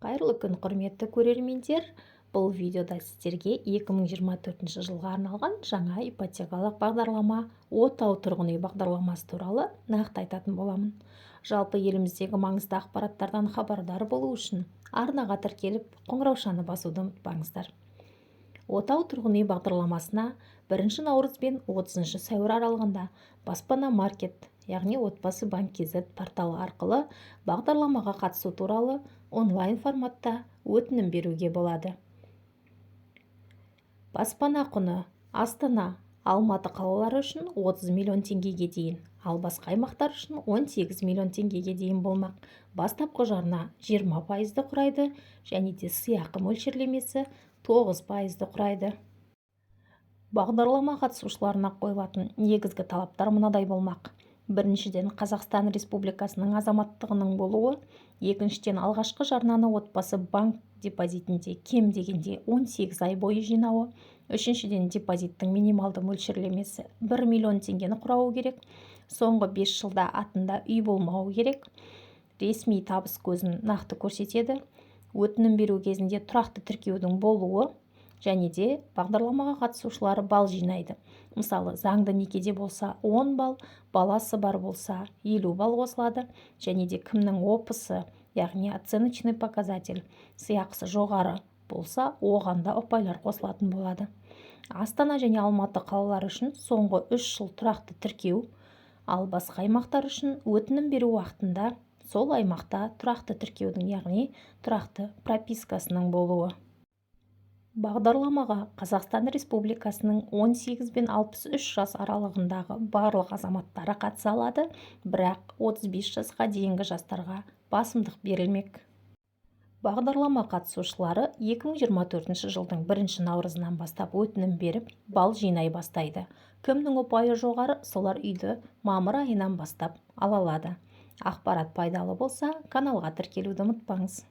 Қайырлы күн, құрметті көрермендер. Бұл видеода сіздерге 2024 жылға арналған жаңа ипотекалық бағдарлама отау тұрғын үй бағдарламасы туралы нақты айтатын боламын. Жалпы еліміздегі маңызды ақпараттардан хабардар болу үшін арнаға тіркеліп қоңыраушаны басуды ұмытпаңыздар. Отау тұрғын үй бағдарламасына 1 наурыз бен 30 сәуір аралығында баспана маркет, яғни отбасы банк KZ порталы арқылы бағдарламаға қатысу туралы онлайн форматта өтінім беруге болады. Баспана құны Астана, Алматы қалалары үшін 30 миллион теңгеге дейін, ал басқа аймақтар үшін 18 миллион теңгеге дейін болмақ. Бастапқы жарна 20%-ды құрайды және де сыйақы мөлшерлемесі 9%-ды құрайды. Бағдарлама қатысушыларына қойылатын негізгі талаптар мынадай болмақ. Біріншіден, Қазақстан Республикасының азаматтығының болуы, екіншіден, алғашқы жарнаны отбасы банк депозитінде кем дегенде 18 ай бойы жинауы, үшіншіден, депозиттің минималды мөлшерлемесі 1 миллион теңгені құрауы керек, соңғы 5 жылда атында үй болмауы керек, ресми табыс көзін нақты көрсетеді, өтінім беру кезінде тұрақты тіркеудің болуы, және де бағдарламаға қатысушылары балл жинайды. Мысалы, заңды некеде болса 10 балл, баласы бар болса 50 балл қосылады, және де кімнің опысы, яғни оценочный показатель, сыйақысы жоғары болса, оған да ұпайлар қосылатын болады. Астана және Алматы қалалары үшін соңғы 3 жыл тұрақты тіркеу, ал басқа аймақтар үшін өтінім беру уақытында сол аймақта тұрақты тіркеудің, яғни тұрақты пропискасының болуы. Бағдарламаға Қазақстан Республикасының 18 бен 63 жас аралығындағы барлық азаматтары қатыса алады, бірақ 35 жасқа дейінгі жастарға басымдық берілмек. Бағдарлама қатысушылары 2024 жылдың 1 наурызынан бастап өтінім беріп, балл жинай бастайды. Кімнің ұпайы жоғары, солар үйді мамыр айынан бастап ала алады. Ақпарат пайдалы болса, каналға тіркелуді ұмытпаңыз.